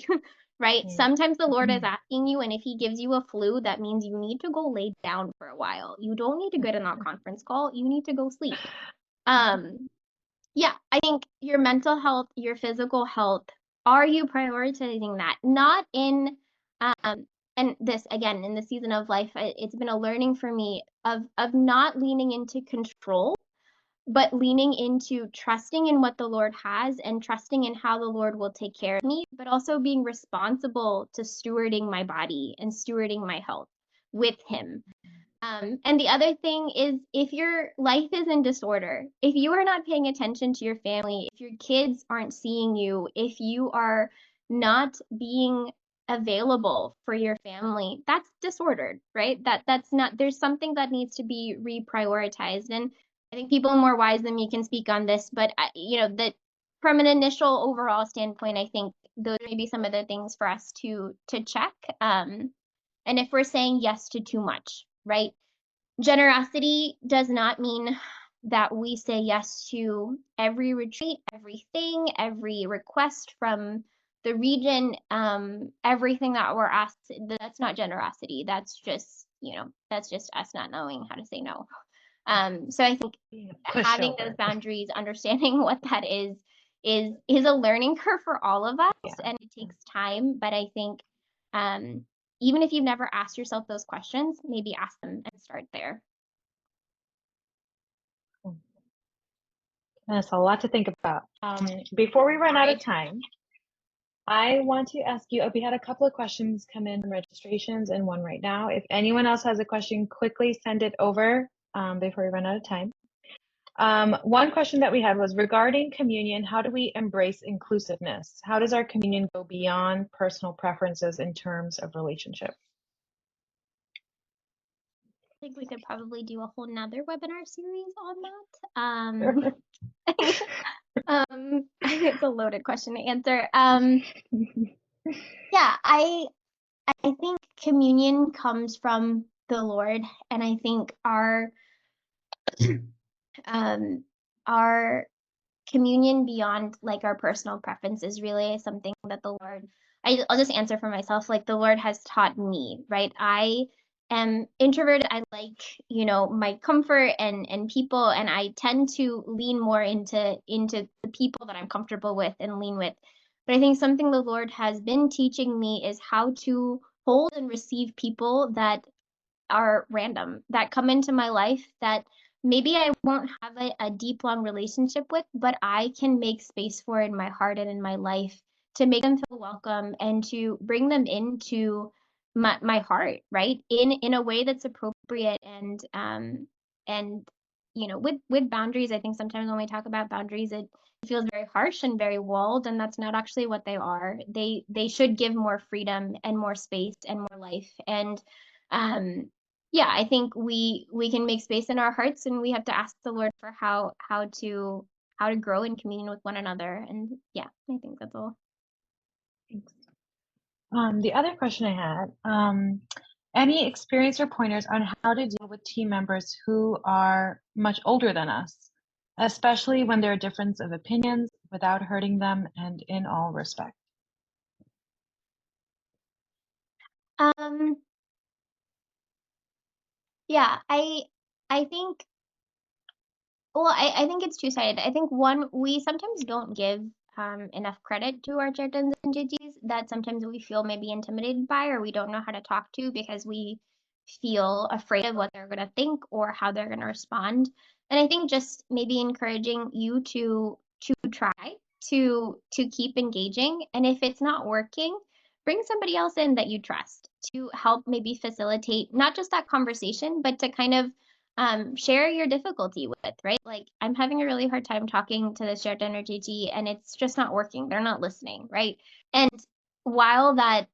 right? Sometimes the Lord is asking you, and if He gives you a flu, that means you need to go lay down for a while. You don't need to get in a conference call. You need to go sleep. Yeah, I think your mental health, your physical health, are you prioritizing that? Not in, and this again in the season of life, it's been a learning for me of not leaning into control, but leaning into trusting in what the Lord has and trusting in how the Lord will take care of me, but also being responsible to stewarding my body and stewarding my health with Him. And the other thing is if your life is in disorder, if you are not paying attention to your family, if your kids aren't seeing you, if you are not being available for your family, that's disordered, right? That's not, there's something that needs to be reprioritized. And I think people more wise than me can speak on this, but that from an initial overall standpoint, I think those may be some of the things for us to check. And if we're saying yes to too much, right? Generosity does not mean that we say yes to every retreat, everything, every request from the region, everything that we're asked. That's not generosity. That's just, that's just us not knowing how to say no. So I think Being a having those pushover. boundaries, understanding what that is a learning curve for all of us, Yeah. and it takes time. But I think even if you've never asked yourself those questions, maybe ask them and start there. That's a lot to think about. Before we run out of Right. time, I want to ask you, we had a couple of questions come in from registrations and one right now. If anyone else has a question, quickly send it over before we run out of time. One question that we had was regarding communion, how do we embrace inclusiveness? How does our communion go beyond personal preferences in terms of relationship? I think we could probably do a whole nother webinar series on that. It's a loaded question to answer. Yeah, I think communion comes from the Lord, and I think our communion beyond like our personal preferences really is something that the Lord, I'll just answer for myself, like the Lord has taught me, right? I am introverted. I like, my comfort and people, and I tend to lean more into the people that I'm comfortable with and lean with. But I think something the Lord has been teaching me is how to hold and receive people that are random, that come into my life that maybe I won't have a deep, long relationship with, but I can make space for in my heart and in my life to make them feel welcome and to bring them into my heart, right? In a way that's appropriate and with boundaries. I think sometimes when we talk about boundaries, it feels very harsh and very walled, and that's not actually what they are. They should give more freedom and more space and more life. And yeah, I think we can make space in our hearts, and we have to ask the Lord for how to grow in communion with one another. And yeah, I think that's all. Thanks. The other question I had, any experience or pointers on how to deal with team members who are much older than us, especially when there are difference of opinions without hurting them and in all respect? Um, yeah, I think well, I think it's two-sided. I think one, we sometimes don't give enough credit to our Jardins and Gigis that sometimes we feel maybe intimidated by, or we don't know how to talk to because we feel afraid of what they're going to think or how they're going to respond. And I think just maybe encouraging you to try to keep engaging, and if it's not working, bring somebody else in that you trust to help maybe facilitate not just that conversation, but to kind of share your difficulty with, right? Like, I'm having a really hard time talking to the shared energy, and it's just not working. They're not listening, right? And while that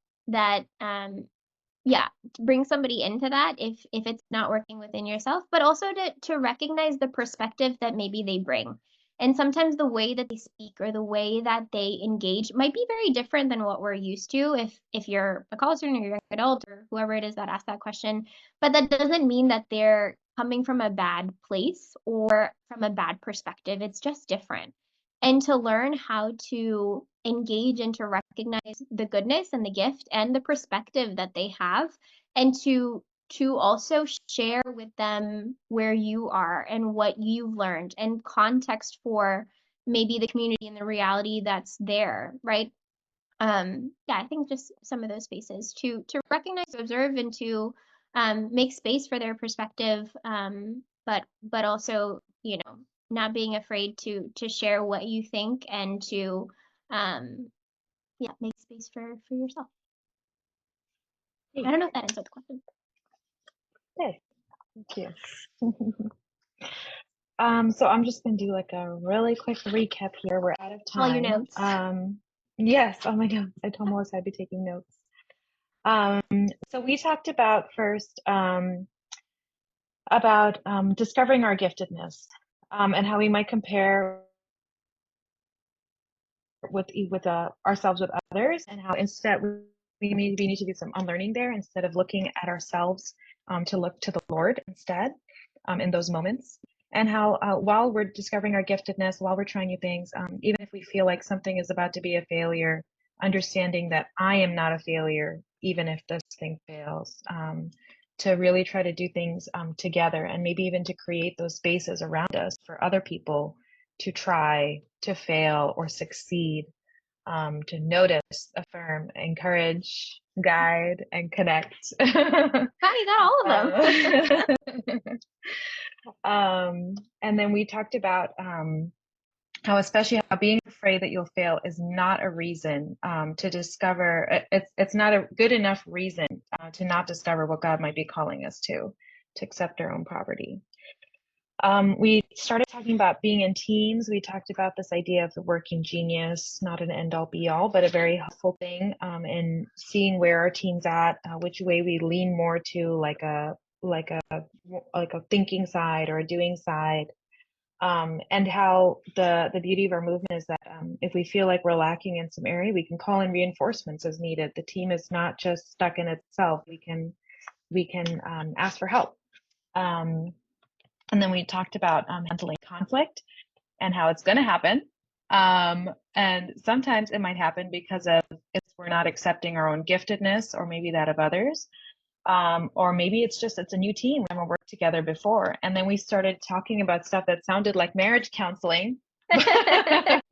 yeah, to bring somebody into that if it's not working within yourself, but also to recognize the perspective that maybe they bring. And sometimes the way that they speak or the way that they engage might be very different than what we're used to if you're a college student or you're an adult or whoever it is that asked that question. But that doesn't mean that they're coming from a bad place or from a bad perspective. It's just different. And to learn how to engage and to recognize the goodness and the gift and the perspective that they have, and to also share with them where you are and what you've learned and context for maybe the community and the reality that's there, right? Yeah, I think just some of those spaces to recognize, to observe, and to make space for their perspective, but also, not being afraid to share what you think and to yeah, make space for yourself. I don't know if that answered the question. Yes, thank you. So I'm just gonna do like a really quick recap here. We're out of time. All your notes. Yes, oh my notes. I told Melissa I'd be taking notes. So we talked about first about discovering our giftedness and how we might compare with ourselves with others, and how instead we need to do some unlearning there instead of looking at ourselves, to look to the Lord instead, in those moments. And how while we're discovering our giftedness, while we're trying new things, even if we feel like something is about to be a failure, understanding that I am not a failure, even if this thing fails, to really try to do things together, and maybe even to create those spaces around us for other people to try, to fail, or succeed, to notice, affirm, encourage, guide, and connect. Wow, you got all of them. And then we talked about how, especially how being afraid that you'll fail is not a reason to discover, it's not a good enough reason to not discover what God might be calling us to accept our own poverty. We started talking about being in teams. We talked about this idea of the working genius, not an end all be all, but a very helpful thing in seeing where our team's at, which way we lean more to like a thinking side or a doing side. And how the beauty of our movement is that if we feel like we're lacking in some area, we can call in reinforcements as needed. The team is not just stuck in itself. We can ask for help. And then we talked about handling conflict and how it's going to happen. And sometimes it might happen because we're not accepting our own giftedness, or maybe that of others. Or maybe it's a new team. We haven't worked together before. And then we started talking about stuff that sounded like marriage counseling. But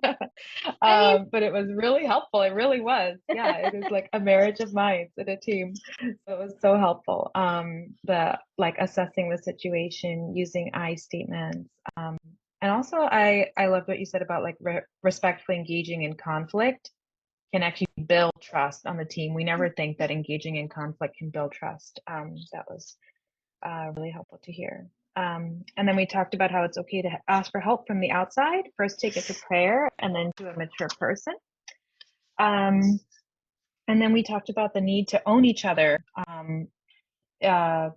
it was really helpful. It really was. Yeah, it is like a marriage of minds in a team. So it was so helpful. The like assessing the situation, using I statements. And also I love what you said about like respectfully engaging in conflict can actually build trust on the team. We never think that engaging in conflict can build trust. That was really helpful to hear. And then we talked about how it's okay to ask for help from the outside. First, take it to prayer, and then to a mature person. And then we talked about the need to own each other, to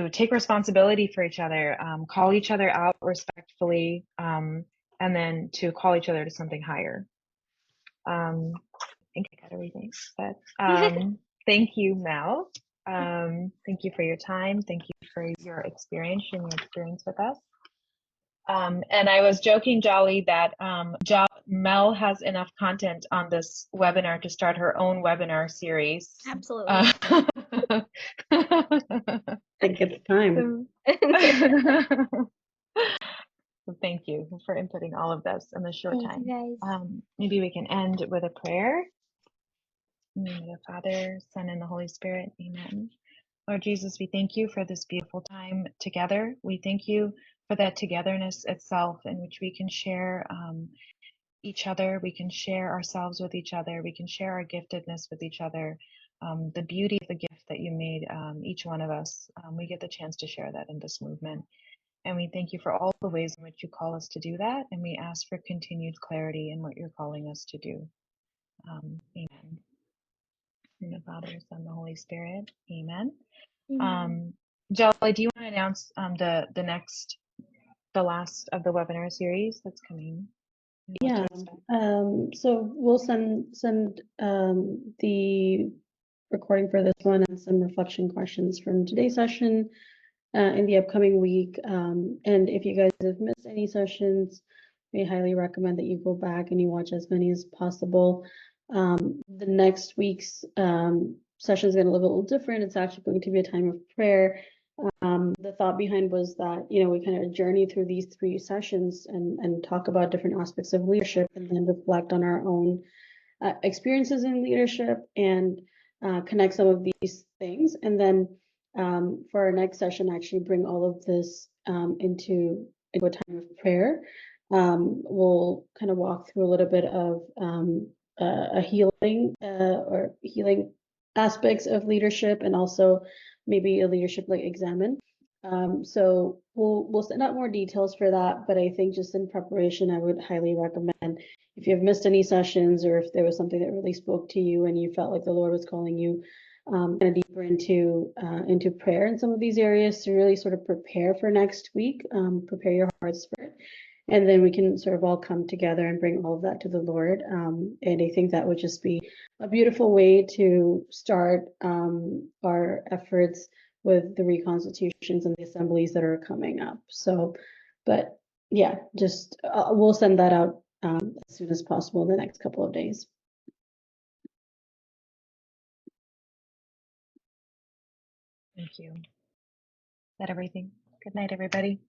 take responsibility for each other, call each other out respectfully, and then to call each other to something higher. I think I got everything, but thank you, Mel. Thank you for your time. Thank you for your experience and your experience with us. And I was joking, Jolly, that Mel has enough content on this webinar to start her own webinar series. Absolutely. I think it's time. So thank you for inputting all of this in the short Thank time. you guys. Maybe we can end with a prayer. In the name of the Father, Son, and the Holy Spirit. Amen. Lord Jesus, we thank you for this beautiful time together. We thank you for that togetherness itself, in which we can share each other, we can share ourselves with each other, we can share our giftedness with each other. The beauty of the gift that you made each one of us, we get the chance to share that in this movement. And we thank you for all the ways in which you call us to do that. And we ask for continued clarity in what you're calling us to do. Amen. In the Father, Son, and the Holy Spirit. Amen. Jolly, do you want to announce the last of the webinar series that's coming? Yeah. So we'll send the recording for this one and some reflection questions from today's session in the upcoming week. And if you guys have missed any sessions, we highly recommend that you go back and you watch as many as possible. The next week's session is going to look a little different. It's actually going to be a time of prayer. The thought behind was that, we kind of journey through these 3 sessions and talk about different aspects of leadership, and then reflect on our own experiences in leadership and connect some of these things. And then for our next session, actually bring all of this into a time of prayer. We'll kind of walk through a little bit of a healing or healing aspects of leadership, and also maybe a leadership like examine. So we'll send out more details for that, but I think just in preparation, I would highly recommend, if you've missed any sessions, or if there was something that really spoke to you and you felt like the Lord was calling you kind of deeper into prayer in some of these areas, to really sort of prepare for next week, prepare your hearts for it. and then we can sort of all come together and bring all of that to the Lord. And I think that would just be a beautiful way to start our efforts with the reconstitutions and the assemblies that are coming up. So, but yeah, just we'll send that out as soon as possible in the next couple of days. Thank you. Is that everything? Good night, everybody.